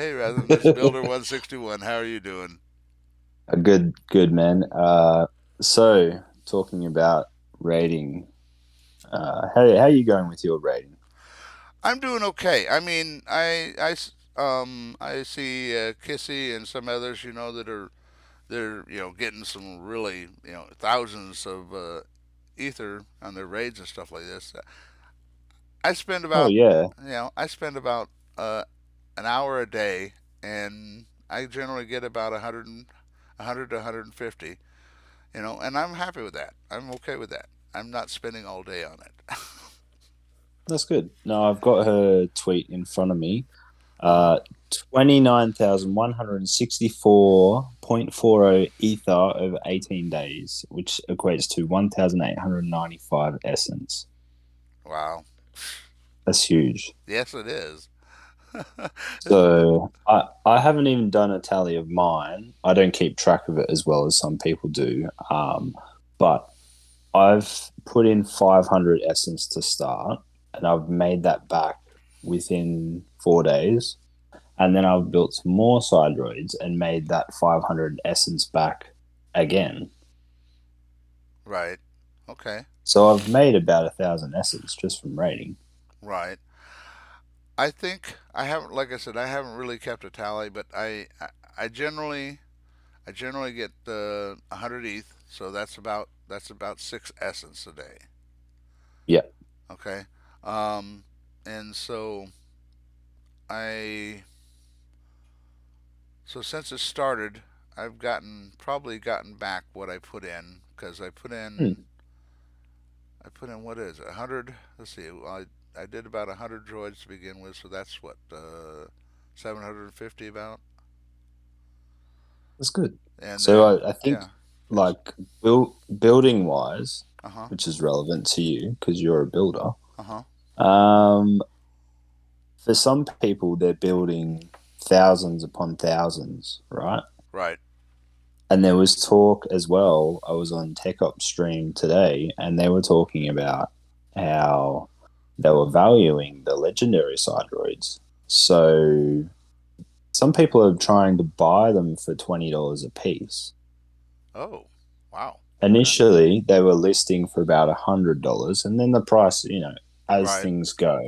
Hey, Resin, this is Builder161. How are you doing? A good man. So talking about rating, how are you going with your rating? I'm doing okay. I mean, I see Kissy and some others, that they're getting some really thousands of ether on their raids and stuff like this. I spend Oh about yeah, I spend about uh, an hour a day, and I generally get about 100 to 150. And I'm happy with that. I'm okay with that. I'm not spending all day on it. that's good. No, I've got her tweet in front of me. Uh huh. 29,164.40 ether over 18 days, which equates to 1,895 essence. Wow. That's huge. Yes, it is. So I haven't even done a tally of mine. I don't keep track of it as well as some people do. But I've put in 500 essence to start, and I've made that back within 4 days. And then I've built some more Cydroids and made that 500 essence back again. Right. Okay. So I've made about 1,000 essence just from raiding. Right. I think I haven't, like I said, I haven't really kept a tally, but I generally get 100 ETH, so that's about 6 essence a day. Yeah. Okay. And I so since it started, I've probably gotten back what I put in because Hmm. I put in what is it, 100? Let's see. Well, I did about 100 droids to begin with, so that's what 750 about. That's good. And So then I think yeah, it's like building wise, uh huh, which is relevant to you because you're a builder. uh huh, Um, for some people, they're building thousands upon thousands, right? right. And there was talk as well. I was on Tech Up stream today, and they were talking about how they were valuing the legendary Cydroids. So some people are trying to buy them for $20 a piece. Oh, wow. Okay, Initially, they were listing for about $100, and then the price, as right, things go,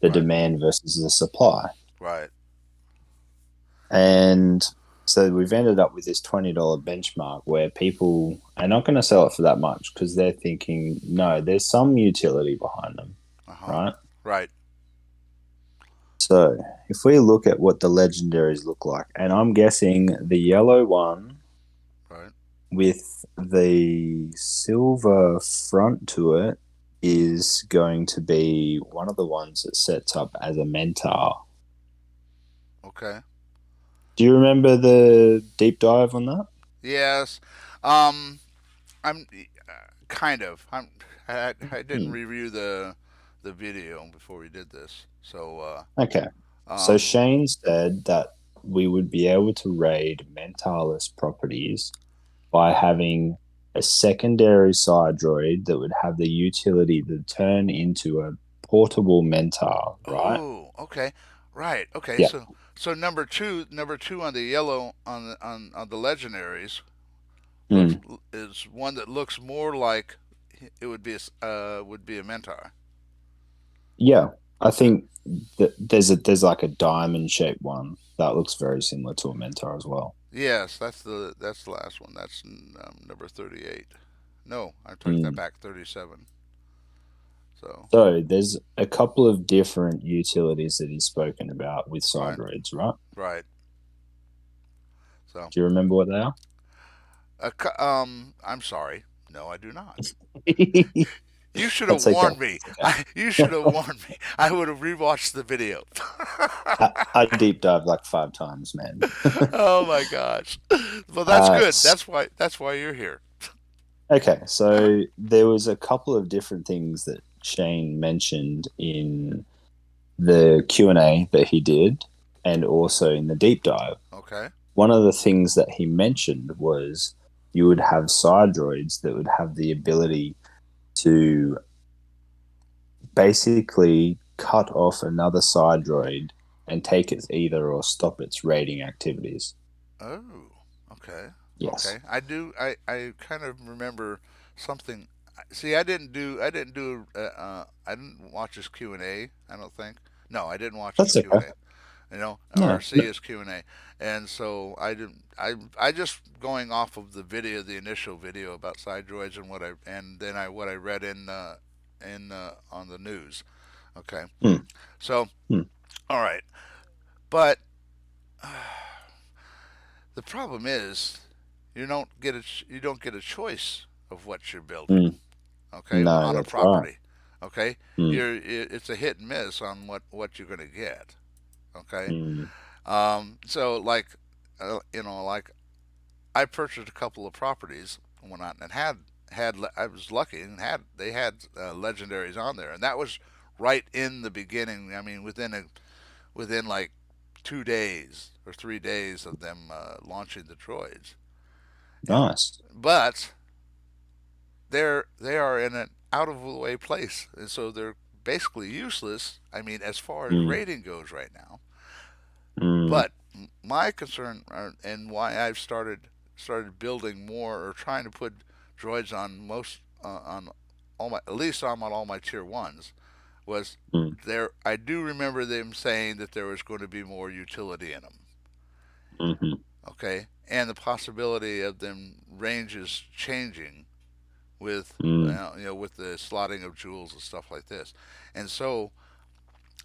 the right, demand versus the supply. right. And so we've ended up with this $20 benchmark where people are not going to sell it for that much because they're thinking, no, there's some utility behind them, Uh huh, right? right, So if we look at what the legendaries look like, and I'm guessing the yellow one right. with the silver front to it is going to be one of the ones that sets up as a mentor. Okay. Do you remember the deep dive on that? Yes. Um, I'm kind of. I didn't Hmm. review the video before we did this, so Okay. So um, Shane said that we would be able to raid Mentalist properties by having a secondary side droid that would have the utility to turn into a portable mentor, right? oh, okay, right, okay. Yeah. So number two on the yellow on the legendaries looks Mm. is one that looks more like it would be a mentor. Yeah. I Okay. think that there's like a diamond shaped one that looks very similar to a mentor as well. Yes, that's the last one. That's number 38. No, I take that Mm. back. 37. So So there's a couple of different utilities that he's spoken about with side right, roads, right? right. So Do you remember what they are? I'm sorry. No, I do not. You should have That's okay. warned me. That's You should have okay. warned me. I would have rewatched the video. I deep dive like 5 times, man. Oh my gosh. Well, that's Uh, good. That's why you're here. okay, so there was a couple of different things that Shane mentioned in the Q&A that he did, and also in the deep dive. Okay. One of the things that he mentioned was you would have side droids that would have the ability to basically cut off another side droid and take its either or stop its raiding activities. Oh, okay, Yes, okay. I kind of remember something. See, I didn't watch his Q&A. I don't think. No, I didn't watch his that's okay. Q&A. Or No, see no. his Q&A, and so I didn't. I just going off of the video, the initial video about Cydroids and what I read in on the news. Okay, Mm, so mm, all right, but the problem is you don't get a choice of what you're building. mm. Okay, No, on a that's right. property. Okay, Mm, it's a hit and miss on what you're going to get. Okay, mm, so like like I purchased a couple of properties when and I was lucky and they had legendaries on there, and that was right in the beginning. I mean, within like 2 days or 3 days of them launching the droids. And nice. but they are in an out of the way place, and so they're basically useless. I mean, as far as Mm, rating goes right now. mm, But my concern and why I've started building more or trying to put droids on all my at least on all my tier ones was mm, there. I do remember them saying that there was going to be more utility in them. mhm, Okay, and the possibility of them ranges changing with mm, with the slotting of jewels and stuff like this. And so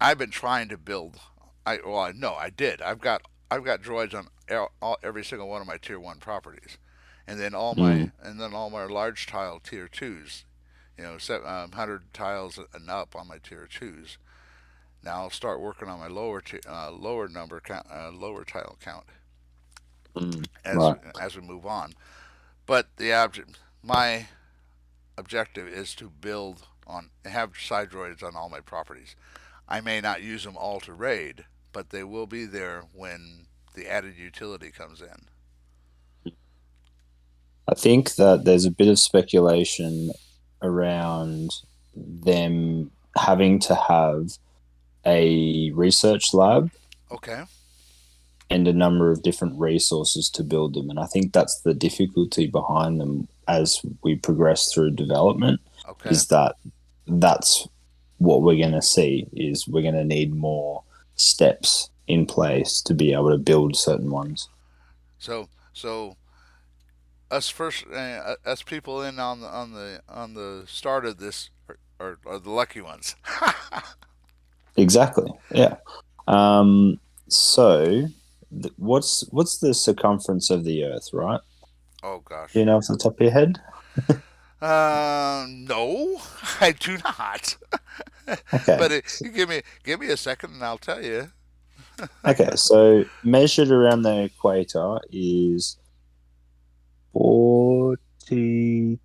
I've been trying to build. I did. I've got droids on every single one of my tier one properties, mm, and then all my large tile tier twos. 100 tiles and up on my tier twos. Now I'll start working on my lower number count, lower tile count mm. Right. as we move on. But my objective is to build on have Cydroids on all my properties. I may not use them all to raid, but they will be there when the added utility comes in. I think that there's a bit of speculation around them having to have a research lab Okay, and a number of different resources to build them. And I think that's the difficulty behind them as we progress through development okay. is that that's what we're going to see is we're going to need more steps in place to be able to build certain ones. So us people in on the start of this are the lucky ones. Exactly. Yeah. Um, so what's the circumference of the Earth, right? Oh Do you gosh. know off the top of your head? No, I do not. Okay. But you give me a second and I'll tell you. Okay. So measured around the equator is 40,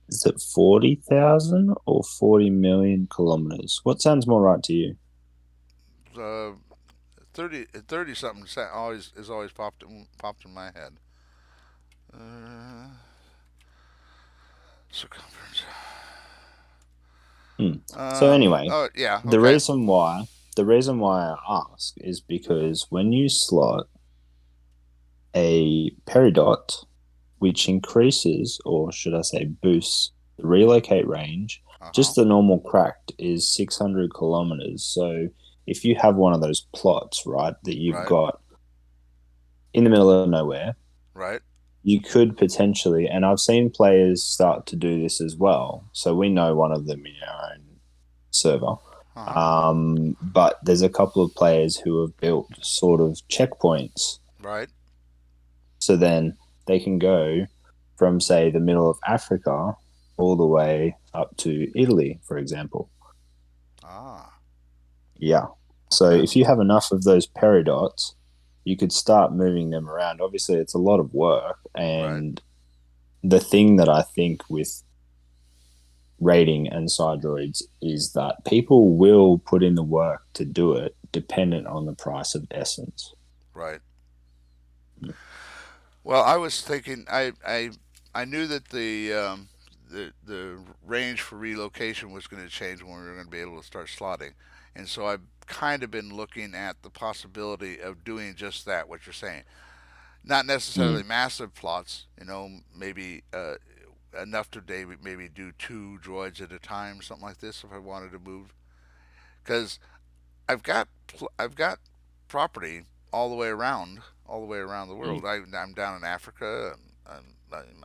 is it 40,000 or 40 million kilometers? What sounds more right to you? uh, 30 something always is always popped in my head. Uh, Circumference. Hmm. So anyway, Oh yeah. the Okay. reason why the reason why I ask is because when you slot a peridot, which increases, or should I say boosts, the relocate range, Uh huh. just the normal cracked is 600 kilometers. So if you have one of those plots, right, that you've Right. got in the middle of nowhere, Right. you could potentially, and I've seen players start to do this as well. So we know one of them in our own server. Uh huh. But there's a couple of players who have built sort of checkpoints. Right. So then they can go from, say, the middle of Africa all the way up to Italy, for example. Ah. Yeah. So Okay. if you have enough of those peridots, you could start moving them around. Obviously, it's a lot of work. Right. And the thing that I think with rating and Cydroids is that people will put in the work to do it dependent on the price of essence. Right. Well, I was thinking. I knew that the range for relocation was going to change when we were going to be able to start slotting, and so I kind of been looking at the possibility of doing just that. What you're saying, not necessarily mm, massive plots. Maybe enough to maybe do two droids at a time, something like this. If I wanted to move, because I've got property all the way around the world. mm, I'm down in Africa. I'm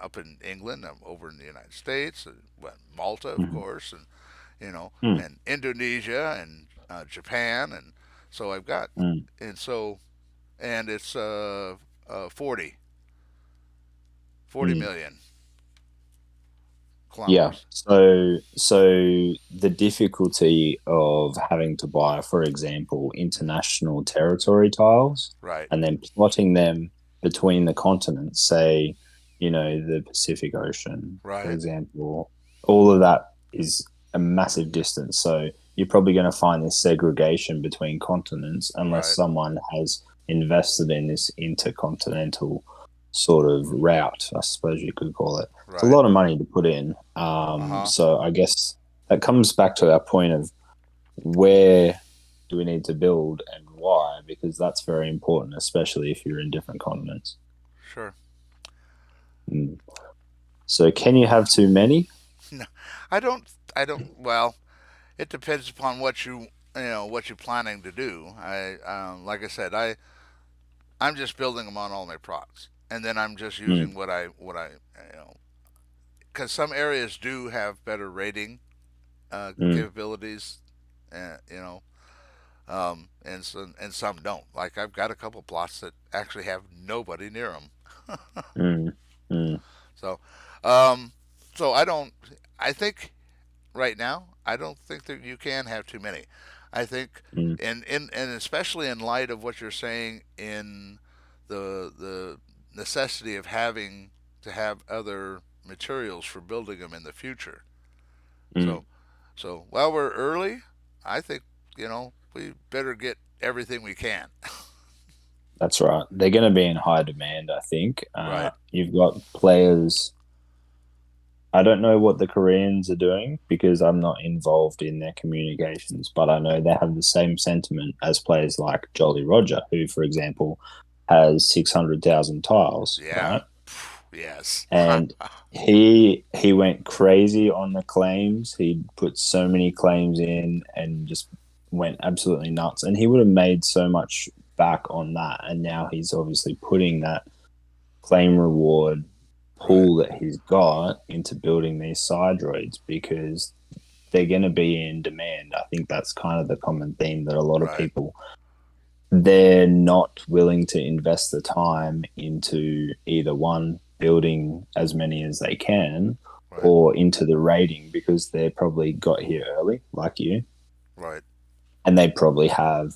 up in England. I'm over in the United States. Well, Malta, of mm, course, and mm, and Indonesia and Japan, and so I've got, mm. and so and it's 40 Mm. million Yeah. kilometers. So the difficulty of having to buy, for example, international territory tiles Right, and then plotting them between the continents, say, the Pacific Ocean, for right, example, all of that is a massive distance. So you're probably going to find this segregation between continents unless right, someone has invested in this intercontinental sort of route, I suppose you could call it. It's a right. lot of money to put in. Uh huh. So I guess that comes back to our point of where do we need to build and why, because that's very important, especially if you're in different continents. Sure. Mm. So can you have too many? No, I don't. I don't. Well, it depends upon what you're planning to do. Like I said, I'm just building them on all my products, and then I'm just Mm, using what I you know because some areas do have better rating mm, capabilities, and some don't. Like I've got a couple plots that actually have nobody near them. mm, mm, So, um, so I don't. I think right now I don't think that you can have too many. I think, mm, and especially in light of what you're saying in the necessity of having to have other materials for building them in the future. mm. So while we're early, I think we better get everything we can. That's right. They're going to be in high demand, I think. Right, You've got players. I don't know what the Koreans are doing because I'm not involved in their communications, but I know they have the same sentiment as players like Jolly Roger, who, for example, has 600,000 tiles, yeah, right? yes, And he went crazy on the claims. He put so many claims in and just went absolutely nuts. And he would have made so much back on that. And now he's obviously putting that claim reward right, pool that he's got into building these Cydroids because they're going to be in demand. I think that's kind of the common theme that a lot of right, people they're not willing to invest the time into either one building as many as they can right, or into the rating because they probably got here early like you right, and they probably have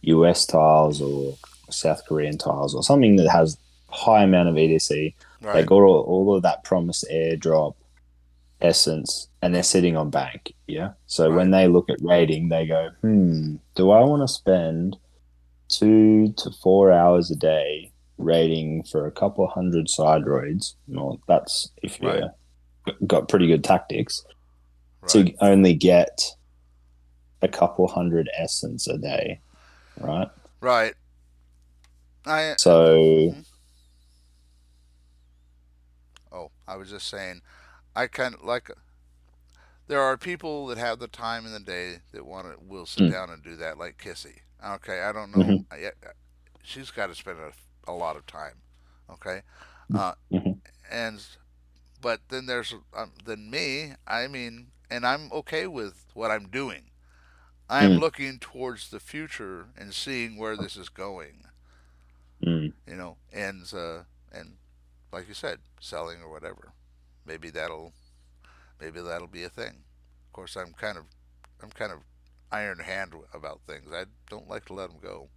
US tiles or South Korean tiles or something that has high amount of EDC. They right, got all of that promised airdrop essence and they're sitting on bank. Yeah. So when right, they look at rating, they go, do I want to spend 2 to 4 hours a day rating for a couple of hundred Cydroids? Well, that's if right, you got pretty good tactics right, to only get a couple hundred essence a day, right? right. I So, hmm Oh, I was just saying. I kind of like. There are people that have the time in the day that will sit mm, down and do that, like Kissy. Okay, I don't know. mhm, She's got to spend a lot of time. Okay, uh, mhm, and but then there's then me. I mean, and I'm okay with what I'm doing. I'm mm, looking towards the future and seeing where this is going. mm. And like you said, selling or whatever. Maybe that'll maybe that'll be a thing. Of course, I'm kind of iron hand about things. I don't like to let them go,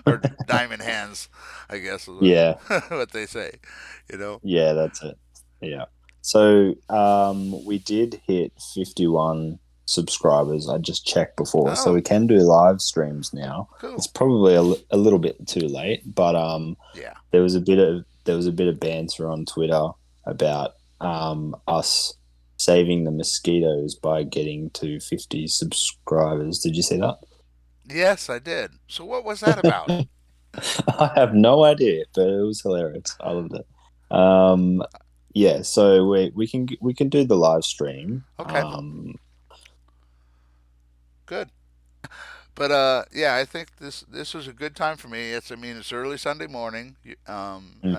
or diamond hands, I guess is Yeah, what they say. You know. yeah, that's it. Yeah. So we did hit 51 subscribers. I just checked before. So we Oh, can do live streams now. It's cool. probably a little bit too late, but Yeah. there was a bit of banter on Twitter about us saving the mosquitoes by getting to 50 subscribers. Did you see that? Yes, I did. So what was that about? I have no idea, but it was hilarious. I loved it. Um, yeah, so we can do the live stream. Okay, good. But yeah, I think this was a good time for me. I mean, it's early Sunday morning, Mm,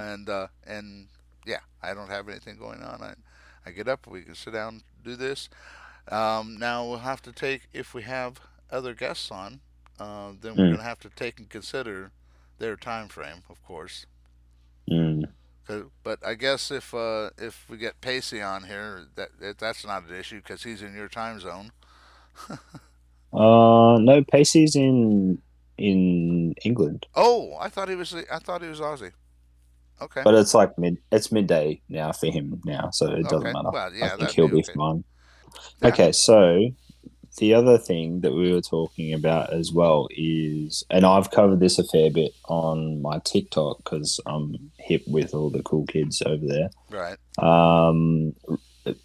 and yeah, I don't have anything going on. I get up, we can sit down, do this. Now we'll have to take if we have other guests on, then we're mm, gonna have to take and consider their time frame, of course. mm. But I guess if we get Pacey on here, that's not an issue because he's in your time zone. No, Pacey's in England, Oh, I thought he was Aussie. Okay. but it's midday now for him now, so it doesn't Okay. matter. Well, I yeah, think that'd he'll be be okay. fine. Yeah. Okay, so the other thing that we were talking about as well is, and I've covered this a fair bit on my TikTok because I'm hip with all the cool kids over there. Right. Um,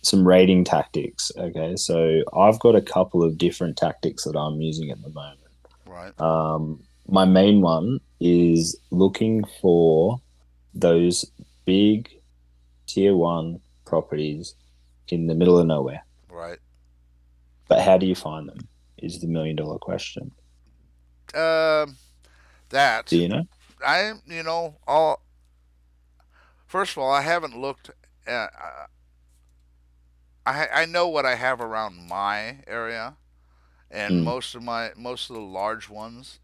some rating tactics. Okay, so I've got a couple of different tactics that I'm using at the moment. Right. My main one is looking for those big tier one properties in the middle of nowhere. Right. But how do you find them? Is the million-dollar question. Um, Do that you know? all. First of all, I haven't looked. At, I know what I have around my area, and Mm, most of the large ones,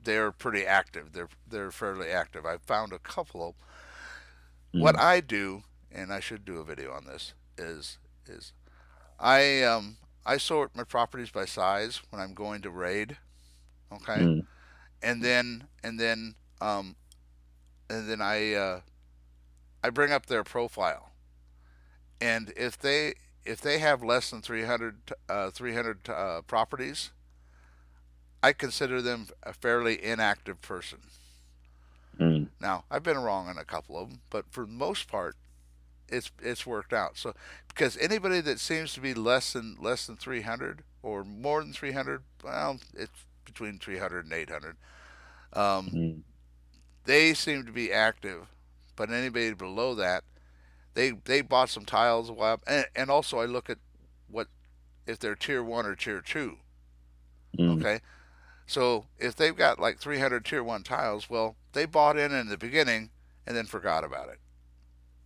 they're pretty active. They're fairly active. I've found a couple of what mm, I do, and I should do a video on this. Is I sort my properties by size when I'm going to raid. Okay, mm, and then I bring up their profile, and if they have less than 300 properties, I consider them a fairly inactive person. mm, Now I've been wrong on a couple of them, but for the most part, it's worked out. So because anybody that seems to be less than 300 or more than 300, well, it's between 300 and 800. Um, mm, they seem to be active, but anybody below that, they bought some tiles a while, and also I look at what if they're tier one or tier two. mm, Okay, so if they've got like 300 tier one tiles, well, they bought in the beginning and then forgot about it.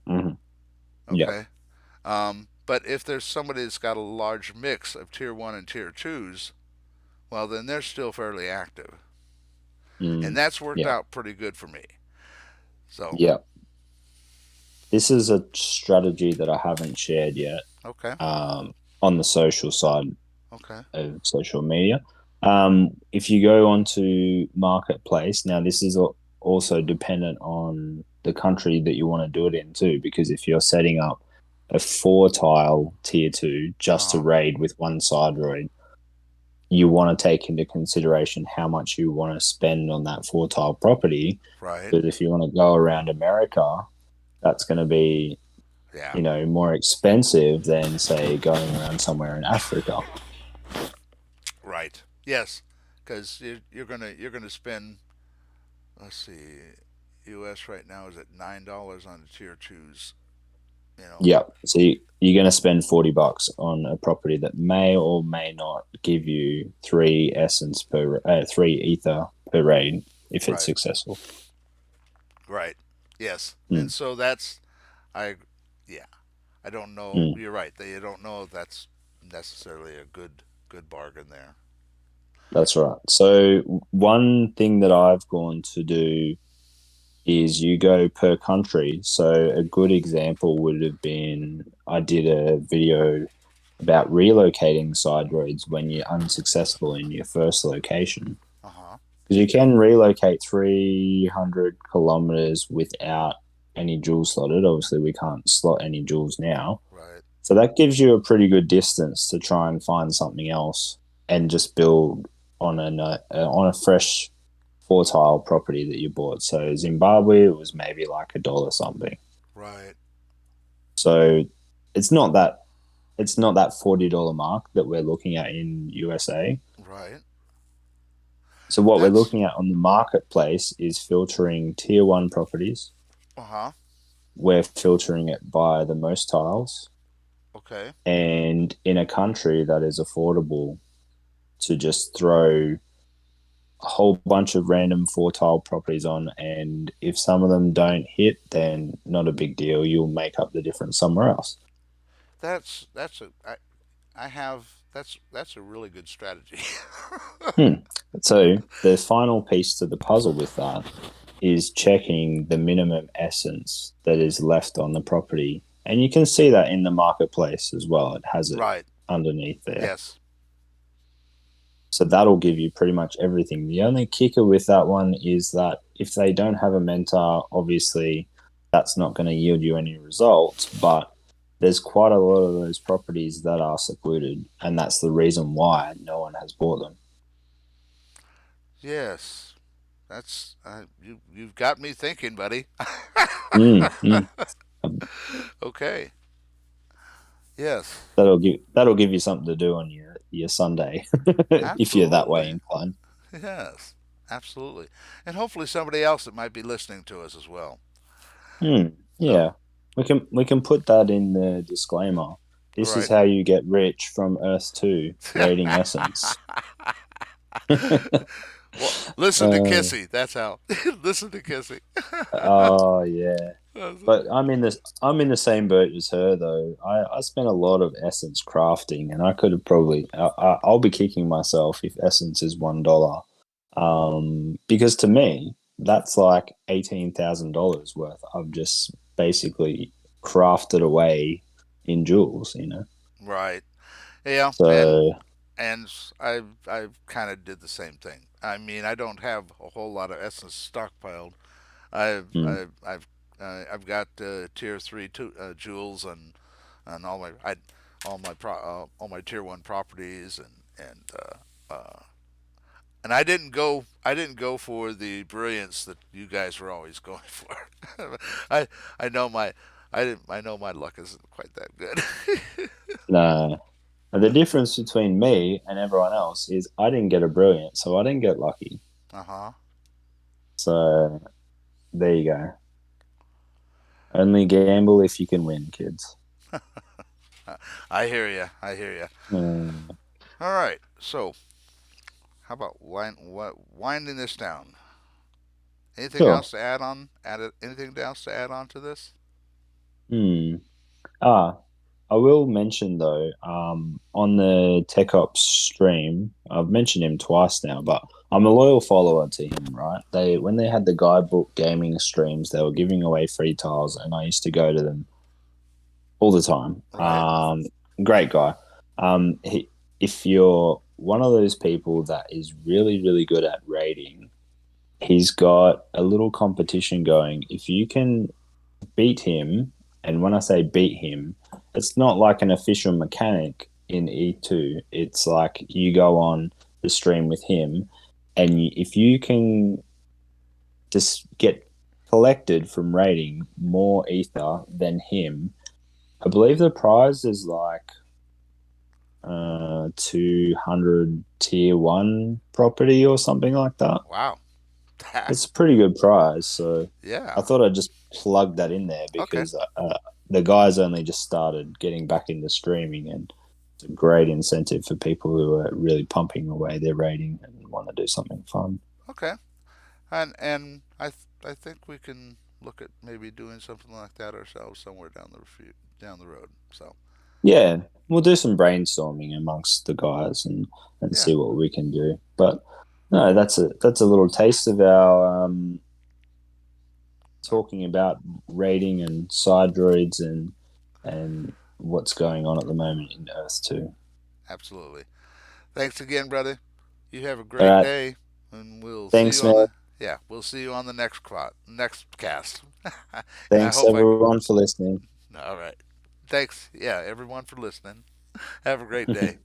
mm. Yeah. Okay, but if there's somebody that's got a large mix of tier one and tier twos, well, then they're still fairly active, and Mm, that's worked yeah. out pretty good for me. So Yeah. This is a strategy that I haven't shared yet okay, on the social side okay, of social media. If you go onto Marketplace, now this is also dependent on the country that you want to do it in too, because if you're setting up a four tile tier two uh just to huh, raid with one Cydroid, you want to take into consideration how much you want to spend on that four tile property. right, But if you want to go around America, that's going to be, yeah, more expensive than say going around somewhere in Africa. right, yes, because you're gonna spend. Let's see, U.S. right now is at $9 on the tier twos. You know, Yeah. So you're going to spend $40 on a property that may or may not give you three ether per raid if it's right, successful. right, yes, and Mm, so I, yeah, I don't know. mm, You're right. They don't know if that's necessarily a good bargain there. that's right. So one thing that I've gone to do is you go per country. So a good example would have been I did a video about relocating side roads when you're unsuccessful in your first location. Uh huh. Because you can relocate 300 kilometers without any jewels slotted. Obviously, we can't slot any jewels now. Right. So that gives you a pretty good distance to try and find something else and just build on a fresh four tile property that you bought. So Zimbabwe, it was maybe like $1 something. Right. So it's not that it's not that $40 mark that we're looking at in USA. Right. So what we're That's looking at on the marketplace is filtering tier one properties. uh huh. We're filtering it by the most tiles, Okay. and in a country that is affordable to just throw a whole bunch of random four tile properties on, and if some of them don't hit, then not a big deal. You'll make up the difference somewhere else. That's a I have that's a really good strategy. Hmm. So the final piece to the puzzle with that is checking the minimum essence that is left on the property. And you can see that in the marketplace as well. It has it Right. underneath there. Yes. So that'll give you pretty much everything. The only kicker with that one is that if they don't have a mentor, obviously that's not going to yield you any results. But there's quite a lot of those properties that are secluded, and that's the reason why no one has bought them. Yes. That's you've got me thinking, buddy. Mm, mm. Okay. Yes. That'll give you something to do on your Sunday if you're that way Absolutely. inclined. Yes. Absolutely. And hopefully somebody else that might be listening to us as well. So, Yeah, we can put that in the disclaimer. This is right. how you get rich from Earth 2, rating essence. Well, listen to uh, Kissy. That's how. Listen to Kissy. oh yeah, but I'm in the same boat as her though. I spent a lot of essence crafting, and I could have probably I'll be kicking myself if essence is $1. Because to me that's like $18,000 worth. I've just basically crafted away in jewels. Right. Yeah. So I've kind of did the same thing. I mean, I don't have a whole lot of essence stockpiled. I've mm, I've I've I've got tier three jewels and all my tier one properties and I didn't go for the brilliance that you guys were always going for. I I know my I know my luck isn't quite that good. no. And the difference between me and everyone else is I didn't get a brilliant, so I didn't get lucky. Uh huh. So there you go. Only gamble if you can win, kids. I hear you. I hear you. Mm, All right. So how about winding this down? Anything sure. else to add on? Anything else to add on to this? Hmm. Ah, I will mention though, on the Tech Ops stream, I've mentioned him twice now, but I'm a loyal follower to him, right? When they had the guidebook gaming streams, they were giving away free tiles, and I used to go to them all the time. Right. Great guy. If you're one of those people that is really, really good at rating, he's got a little competition going. If you can beat him, and when I say beat him, it's not like an official mechanic in E2. It's like you go on the stream with him, and if you can just get collected from rating more ether than him, I believe the prize is like 200 tier one property or something like that. Wow. It's a pretty good prize. So I Yeah. thought I'd just plug that in there Okay. because the guy's only just started getting back into streaming, and it's a great incentive for people who are really pumping away their rating and want to do something fun. Okay. And I think we can look at maybe doing something like that ourselves somewhere down the road. So Yeah, we'll do some brainstorming amongst the guys and yeah. see what we can do. But no, that's a little taste of our Uh, talking about rating and Cydroids and what's going on at the moment in Earth too. Absolutely. Thanks again, brother. You have a All great right, day, and we'll see thanks, you on man. the yeah. We'll see you on the next cast. And I Thanks hope I. everyone for listening. All right. Thanks. Yeah, everyone for listening. Have a great day.